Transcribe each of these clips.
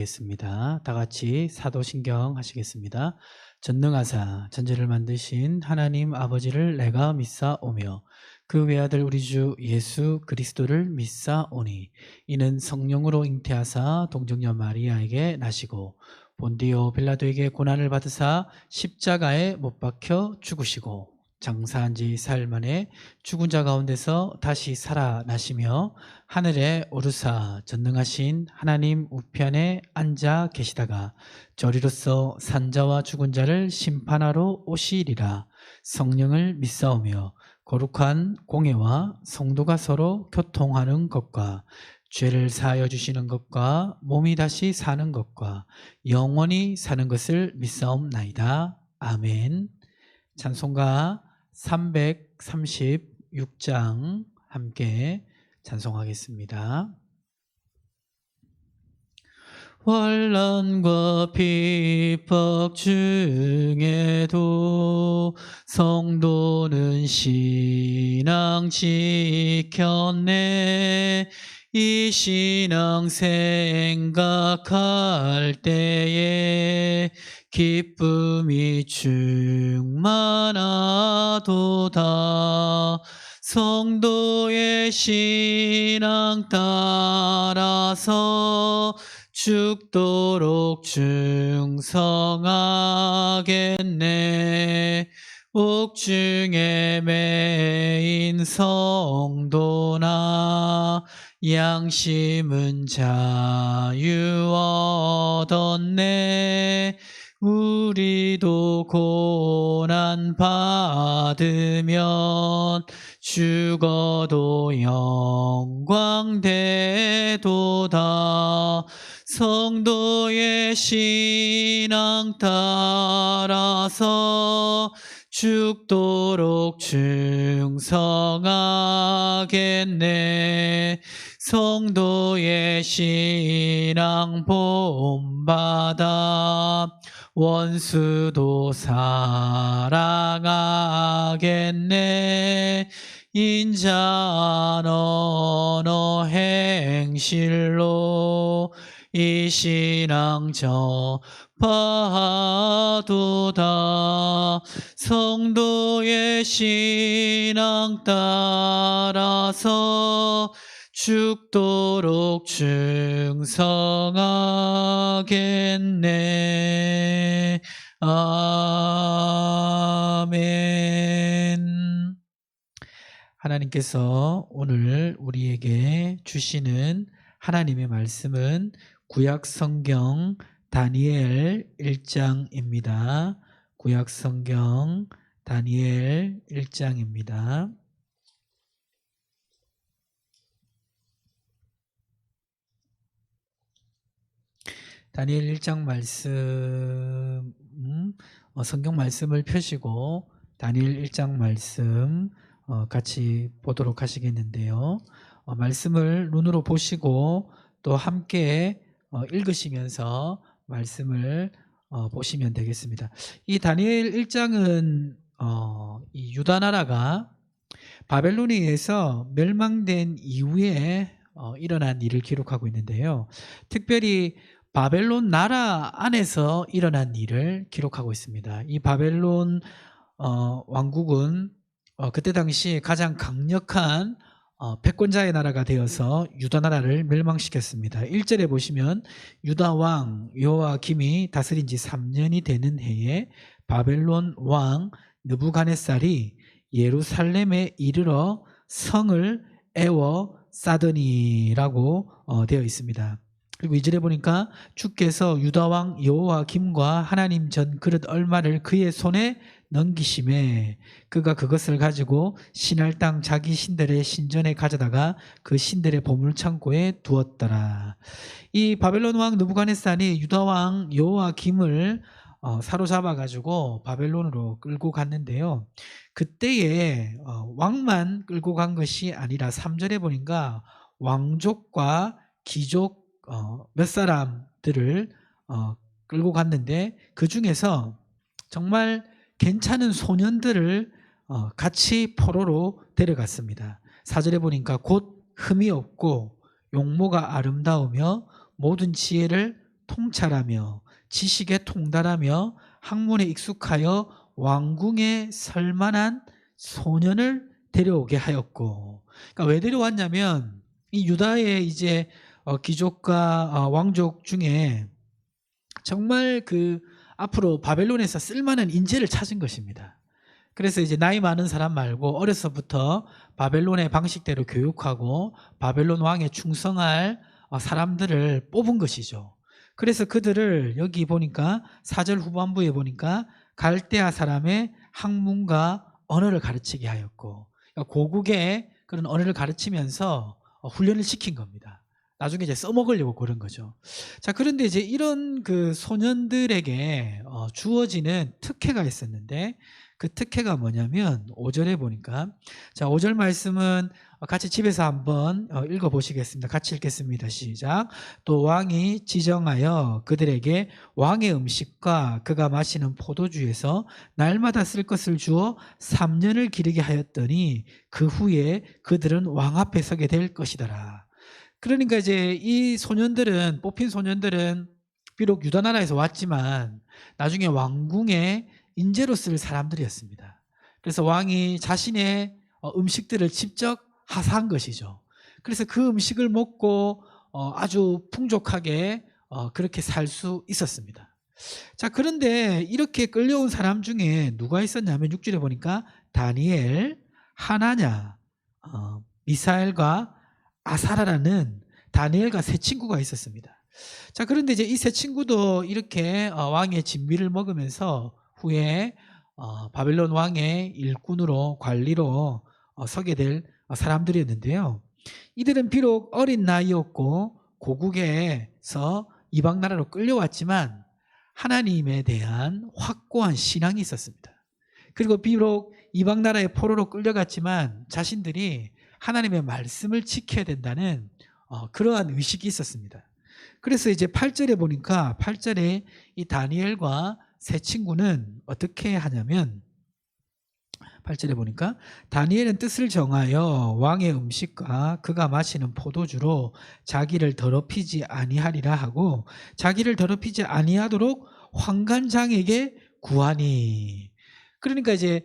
겠습니다. 다 같이 사도신경 하시겠습니다. 전능하사 천지를 만드신 하나님 아버지를 내가 믿사오며 그 외아들 우리 주 예수 그리스도를 믿사오니 이는 성령으로 잉태하사 동정녀 마리아에게 나시고 본디오 빌라도에게 고난을 받으사 십자가에 못 박혀 죽으시고 장사한 지 사흘 만에 죽은 자 가운데서 다시 살아나시며 하늘에 오르사 전능하신 하나님 우편에 앉아 계시다가 저리로서 산자와 죽은 자를 심판하러 오시리라. 성령을 믿사오며 거룩한 공예와 성도가 서로 교통하는 것과 죄를 사하여 주시는 것과 몸이 다시 사는 것과 영원히 사는 것을 믿사옵나이다. 아멘. 찬송가 336장 함께 찬송하겠습니다. 환난과 핍박 중에도 성도는 신앙 지켰네. 이 신앙 생각할 때에 기쁨이 충만하도다. 성도의 신앙 따라서 죽도록 충성하겠네. 옥중에 매인 성도나 양심은 자유 얻었네. 우리도 고난 받으면 죽어도 영광 되도다. 성도의 신앙 따라서 죽도록 충성하겠네. 성도의 신앙 본받아 원수도 사랑하겠네. 인자한 언어 행실로 이 신앙 전파하도다. 성도의 신앙 따라서 죽도록 충성하겠네. 아멘. 하나님께서 오늘 우리에게 주시는 하나님의 말씀은 구약 성경 다니엘 1장입니다. 구약 성경 다니엘 1장입니다. 다니엘 1장 말씀, 성경 말씀을 펴시고 다니엘 1장 말씀 같이 보도록 하시겠는데요. 말씀을 눈으로 보시고 또 함께 읽으시면서 말씀을 보시면 되겠습니다. 이 다니엘 1장은 이 유다 나라가 바벨론에 의해서 멸망된 이후에 일어난 일을 기록하고 있는데요. 특별히 바벨론 나라 안에서 일어난 일을 기록하고 있습니다. 이 바벨론 왕국은 그때 당시 가장 강력한 패권자의 나라가 되어서 유다 나라를 멸망시켰습니다. 1절에 보시면 유다 왕 여호야김이 다스린 지 3년이 되는 해에 바벨론 왕 느부갓네살이 예루살렘에 이르러 성을 에워싸더니라고 되어 있습니다. 그리고 2절에 보니까 주께서 유다 왕 여호야김과 하나님 전 그릇 얼마를 그의 손에 넘기심에 그가 그것을 가지고 신할 땅 자기 신들의 신전에 가져다가 그 신들의 보물창고에 두었더라. 이 바벨론 왕 느부갓네살이 유다 왕 여호야김을 사로잡아 가지고 바벨론으로 끌고 갔는데요. 그때에 왕만 끌고 간 것이 아니라 3절에 보니까 왕족과 귀족 몇 사람들을 끌고 갔는데 그 중에서 정말 괜찮은 소년들을 같이 포로로 데려갔습니다. 4절에 보니까 곧 흠이 없고 용모가 아름다우며 모든 지혜를 통찰하며 지식에 통달하며 학문에 익숙하여 왕궁에 설 만한 소년을 데려오게 하였고. 그러니까 왜 데려왔냐면 이 유다의 이제 귀족과 왕족 중에 정말 그 앞으로 바벨론에서 쓸만한 인재를 찾은 것입니다. 그래서 이제 나이 많은 사람 말고 어려서부터 바벨론의 방식대로 교육하고 바벨론 왕에 충성할 사람들을 뽑은 것이죠. 그래서 그들을 여기 보니까 4절 후반부에 보니까 갈대아 사람의 학문과 언어를 가르치게 하였고, 그러니까 고국의 그런 언어를 가르치면서 훈련을 시킨 겁니다. 나중에 이제 써먹으려고 그런 거죠. 자, 그런데 이제 이런 그 소년들에게 주어지는 특혜가 있었는데, 그 특혜가 뭐냐면 5절에 보니까, 자, 5절 말씀은 같이 집에서 한번 읽어보시겠습니다. 같이 읽겠습니다. 시작. 또 왕이 지정하여 그들에게 왕의 음식과 그가 마시는 포도주에서 날마다 쓸 것을 주어 3년을 기르게 하였더니 그 후에 그들은 왕 앞에 서게 될 것이더라. 그러니까 이제 이 소년들은, 뽑힌 소년들은 비록 유다 나라에서 왔지만 나중에 왕궁의 인재로 쓸 사람들이었습니다. 그래서 왕이 자신의 음식들을 직접 하사한 것이죠. 그래서 그 음식을 먹고 아주 풍족하게 그렇게 살 수 있었습니다. 자, 그런데 이렇게 끌려온 사람 중에 누가 있었냐면 6절에 보니까 다니엘, 하나냐, 미사엘과 아사라라는 다니엘과 세 친구가 있었습니다. 자, 그런데 이제 이 세 친구도 이렇게 왕의 진미를 먹으면서 후에 바벨론 왕의 일꾼으로, 관리로 서게 될 사람들이었는데요. 이들은 비록 어린 나이였고 고국에서 이방 나라로 끌려왔지만 하나님에 대한 확고한 신앙이 있었습니다. 그리고 비록 이방 나라의 포로로 끌려갔지만 자신들이 하나님의 말씀을 지켜야 된다는 그러한 의식이 있었습니다. 그래서 이제 8절에 보니까 8절에 이 다니엘과 세 친구는 어떻게 하냐면 8절에 보니까 다니엘은 뜻을 정하여 왕의 음식과 그가 마시는 포도주로 자기를 더럽히지 아니하리라 하고 자기를 더럽히지 아니하도록 환관장에게 구하니. 그러니까 이제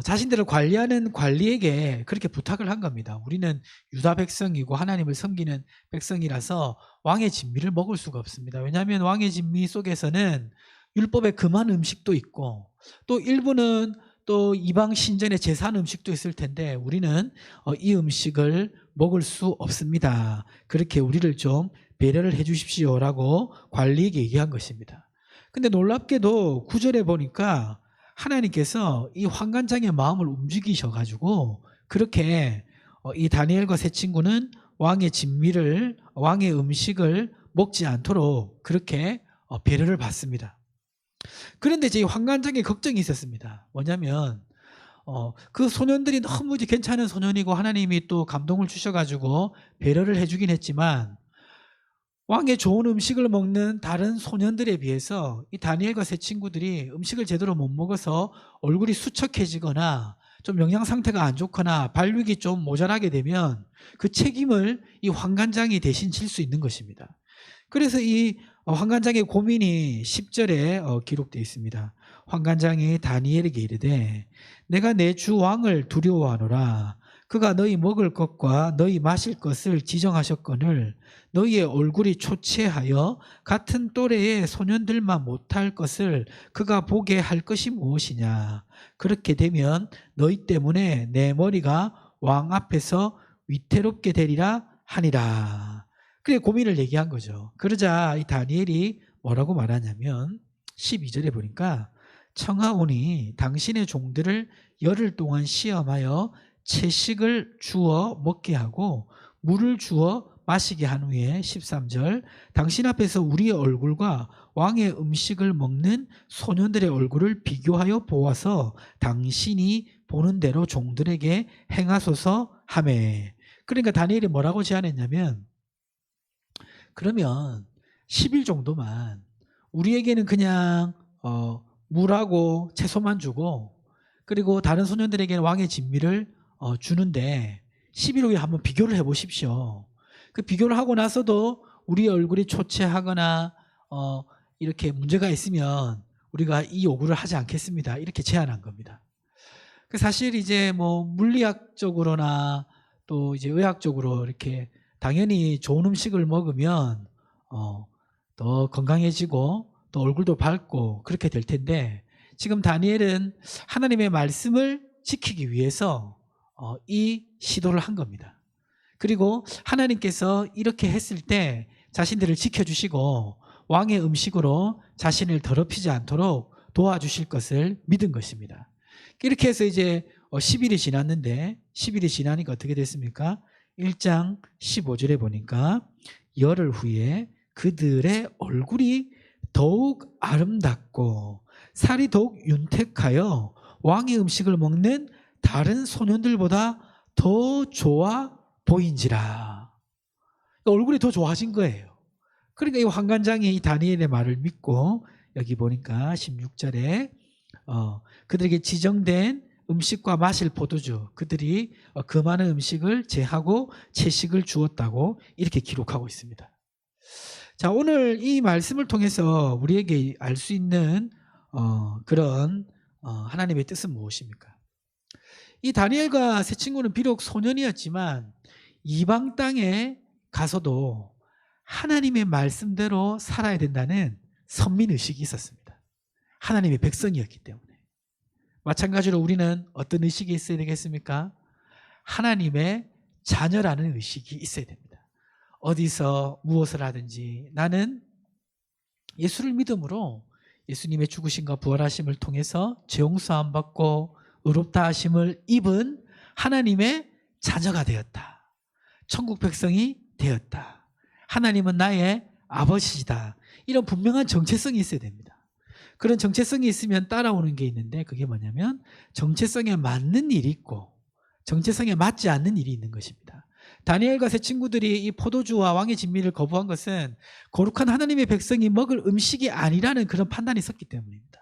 자신들을 관리하는 관리에게 그렇게 부탁을 한 겁니다. 우리는 유다 백성이고 하나님을 섬기는 백성이라서 왕의 진미를 먹을 수가 없습니다. 왜냐하면 왕의 진미 속에서는 율법에 금한 음식도 있고 또 일부는 또 이방 신전의 제사한 음식도 있을 텐데 우리는 이 음식을 먹을 수 없습니다. 그렇게 우리를 좀 배려를 해 주십시오라고 관리에게 얘기한 것입니다. 근데 놀랍게도 9절에 보니까 하나님께서 이 환관장의 마음을 움직이셔가지고 그렇게 이 다니엘과 세 친구는 왕의 진미를, 왕의 음식을 먹지 않도록 그렇게 배려를 받습니다. 그런데 이제 이 환관장에 걱정이 있었습니다. 뭐냐면 그 소년들이 너무 이제 괜찮은 소년이고 하나님이 또 감동을 주셔가지고 배려를 해주긴 했지만 왕의 좋은 음식을 먹는 다른 소년들에 비해서 이 다니엘과 세 친구들이 음식을 제대로 못 먹어서 얼굴이 수척해지거나 좀 영양 상태가 안 좋거나 발육이 좀 모자라게 되면 그 책임을 이 환관장이 대신 질 수 있는 것입니다. 그래서 이 환관장의 고민이 10절에 기록되어 있습니다. 환관장이 다니엘에게 이르되 내가 내 주 왕을 두려워하노라. 그가 너희 먹을 것과 너희 마실 것을 지정하셨거늘 너희의 얼굴이 초췌하여 같은 또래의 소년들만 못할 것을 그가 보게 할 것이 무엇이냐. 그렇게 되면 너희 때문에 내 머리가 왕 앞에서 위태롭게 되리라 하니라. 그래 고민을 얘기한 거죠. 그러자 이 다니엘이 뭐라고 말하냐면 12절에 보니까 청하오니 당신의 종들을 열흘 동안 시험하여 채식을 주어 먹게 하고 물을 주어 마시게 한 후에 13절 당신 앞에서 우리의 얼굴과 왕의 음식을 먹는 소년들의 얼굴을 비교하여 보아서 당신이 보는 대로 종들에게 행하소서 하매. 그러니까 다니엘이 뭐라고 제안했냐면 그러면 10일 정도만 우리에게는 그냥 물하고 채소만 주고 그리고 다른 소년들에게는 왕의 진미를 주는데 10일 후에 한번 비교를 해보십시오. 그 비교를 하고 나서도 우리 얼굴이 초췌하거나 이렇게 문제가 있으면 우리가 이 요구를 하지 않겠습니다. 이렇게 제안한 겁니다. 사실 이제 뭐 물리학적으로나 또 이제 의학적으로 이렇게 당연히 좋은 음식을 먹으면 더 건강해지고 또 얼굴도 밝고 그렇게 될 텐데, 지금 다니엘은 하나님의 말씀을 지키기 위해서 이 시도를 한 겁니다. 그리고 하나님께서 이렇게 했을 때 자신들을 지켜주시고 왕의 음식으로 자신을 더럽히지 않도록 도와주실 것을 믿은 것입니다. 이렇게 해서 이제 10일이 지났는데, 10일이 지나니까 어떻게 됐습니까? 1장 15절에 보니까 열흘 후에 그들의 얼굴이 더욱 아름답고 살이 더욱 윤택하여 왕의 음식을 먹는 다른 소년들보다 더 좋아 보인지라. 얼굴이 더 좋아진 거예요. 그러니까 이 환관장이 이 다니엘의 말을 믿고, 여기 보니까 16절에 그들에게 지정된 음식과 마실 포도주, 그들이 그 많은 음식을 제하고 채식을 주었다고 이렇게 기록하고 있습니다. 자, 오늘 이 말씀을 통해서 우리에게 알 수 있는 그런 하나님의 뜻은 무엇입니까? 이 다니엘과 세 친구는 비록 소년이었지만 이방 땅에 가서도 하나님의 말씀대로 살아야 된다는 선민의식이 있었습니다. 하나님의 백성이었기 때문에. 마찬가지로 우리는 어떤 의식이 있어야 되겠습니까? 하나님의 자녀라는 의식이 있어야 됩니다. 어디서 무엇을 하든지 나는 예수를 믿음으로 예수님의 죽으심과 부활하심을 통해서 죄 용서함 받고 의롭다 하심을 입은 하나님의 자녀가 되었다. 천국 백성이 되었다. 하나님은 나의 아버지다. 이런 분명한 정체성이 있어야 됩니다. 그런 정체성이 있으면 따라오는 게 있는데, 그게 뭐냐면 정체성에 맞는 일이 있고 정체성에 맞지 않는 일이 있는 것입니다. 다니엘과 세 친구들이 이 포도주와 왕의 진미를 거부한 것은 거룩한 하나님의 백성이 먹을 음식이 아니라는 그런 판단이 있었기 때문입니다.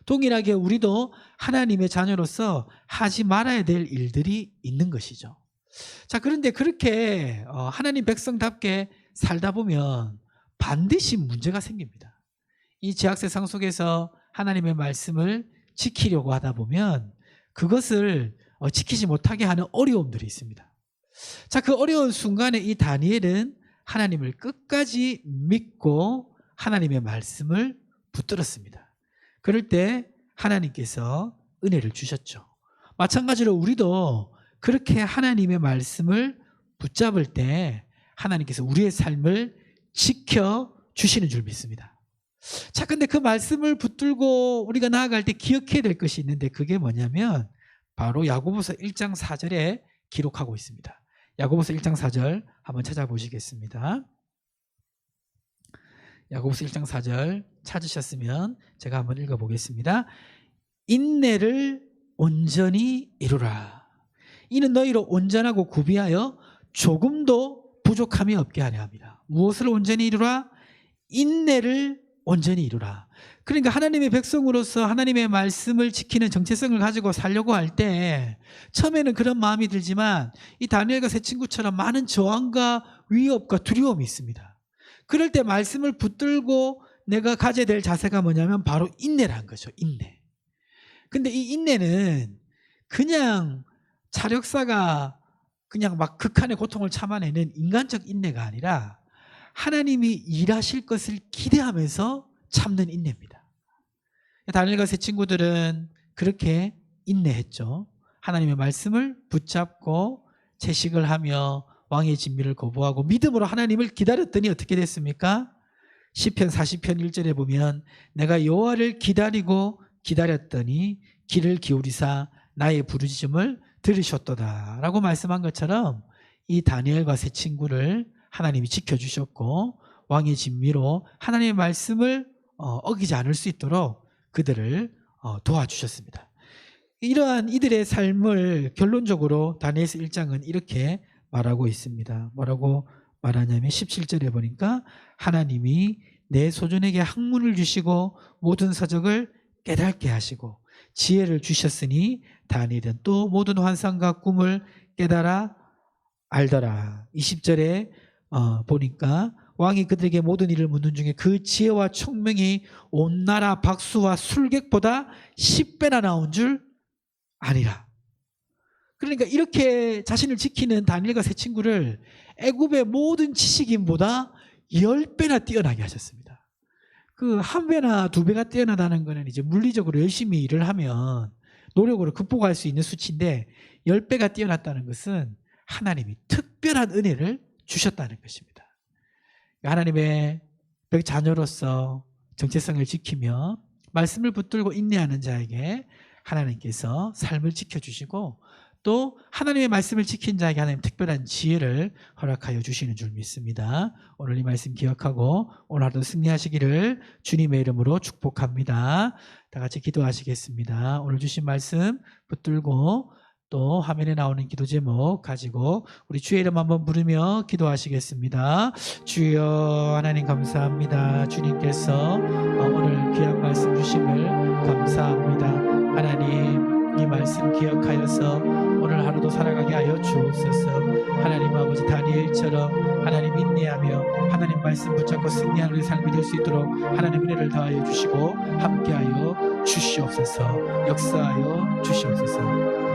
동일하게 우리도 하나님의 자녀로서 하지 말아야 될 일들이 있는 것이죠. 자, 그런데 그렇게 하나님 백성답게 살다 보면 반드시 문제가 생깁니다. 이 제약세상 속에서 하나님의 말씀을 지키려고 하다 보면 그것을 지키지 못하게 하는 어려움들이 있습니다. 자, 그 어려운 순간에 이 다니엘은 하나님을 끝까지 믿고 하나님의 말씀을 붙들었습니다. 그럴 때 하나님께서 은혜를 주셨죠. 마찬가지로 우리도 그렇게 하나님의 말씀을 붙잡을 때 하나님께서 우리의 삶을 지켜주시는 줄 믿습니다. 자, 근데 그 말씀을 붙들고 우리가 나아갈 때 기억해야 될 것이 있는데, 그게 뭐냐면 바로 야고보서 1장 4절에 기록하고 있습니다. 야고보서 1장 4절 한번 찾아보시겠습니다. 야고보서 1장 4절 찾으셨으면 제가 한번 읽어보겠습니다. 인내를 온전히 이루라. 이는 너희로 온전하고 구비하여 조금도 부족함이 없게 하려 합니다. 무엇을 온전히 이루라? 인내를 온전히 이루라. 그러니까 하나님의 백성으로서 하나님의 말씀을 지키는 정체성을 가지고 살려고 할 때 처음에는 그런 마음이 들지만 이 다니엘과 세 친구처럼 많은 저항과 위협과 두려움이 있습니다. 그럴 때 말씀을 붙들고 내가 가져야 될 자세가 뭐냐면 바로 인내라는 거죠. 인내. 근데 이 인내는 그냥 차력사가 그냥 막 극한의 고통을 참아내는 인간적 인내가 아니라 하나님이 일하실 것을 기대하면서 참는 인내입니다. 다니엘과 세 친구들은 그렇게 인내했죠. 하나님의 말씀을 붙잡고 채식을 하며 왕의 진미를 거부하고 믿음으로 하나님을 기다렸더니 어떻게 됐습니까? 시편 40편 1절에 보면 내가 여호와를 기다리고 기다렸더니 귀를 기울이사 나의 부르짖음을 들으셨도다 라고 말씀한 것처럼 이 다니엘과 세 친구를 하나님이 지켜주셨고 왕의 진미로 하나님의 말씀을 어기지 않을 수 있도록 그들을 도와주셨습니다. 이러한 이들의 삶을 결론적으로 다니엘서 1장은 이렇게 말하고 있습니다. 뭐라고 말하냐면 17절에 보니까 하나님이 내 소존에게 학문을 주시고 모든 서적을 깨닫게 하시고 지혜를 주셨으니 다니엘은 또 모든 환상과 꿈을 깨달아 알더라. 20절에 보니까 왕이 그들에게 모든 일을 묻는 중에 그 지혜와 총명이 온 나라 박수와 술객보다 10배나 나온 줄 아니라. 그러니까 이렇게 자신을 지키는 다니엘과 세 친구를 애굽의 모든 지식인보다 10배나 뛰어나게 하셨습니다. 그 1배나 2배가 뛰어나다는 것은 이제 물리적으로 열심히 일을 하면 노력으로 극복할 수 있는 수치인데 10배가 뛰어났다는 것은 하나님이 특별한 은혜를 주셨다는 것입니다. 하나님의 자녀로서 정체성을 지키며 말씀을 붙들고 인내하는 자에게 하나님께서 삶을 지켜주시고 또 하나님의 말씀을 지킨 자에게 하나님 특별한 지혜를 허락하여 주시는 줄 믿습니다. 오늘 이 말씀 기억하고 오늘 하루도 승리하시기를 주님의 이름으로 축복합니다. 다 같이 기도하시겠습니다. 오늘 주신 말씀 붙들고 또 화면에 나오는 기도 제목 가지고 우리 주의 이름 한번 부르며 기도하시겠습니다. 주여 하나님 감사합니다. 주님께서 오늘 귀한 말씀 주심을 감사합니다. 하나님 이 말씀 기억하여서 오늘 하루도 살아가게 하여 주옵소서. 하나님 아버지 다니엘처럼 하나님 인내하며 하나님 말씀 붙잡고 승리하는 우리 삶이 될 수 있도록 하나님 은혜를 더하여 주시고 함께하여 주시옵소서. 역사하여 주시옵소서.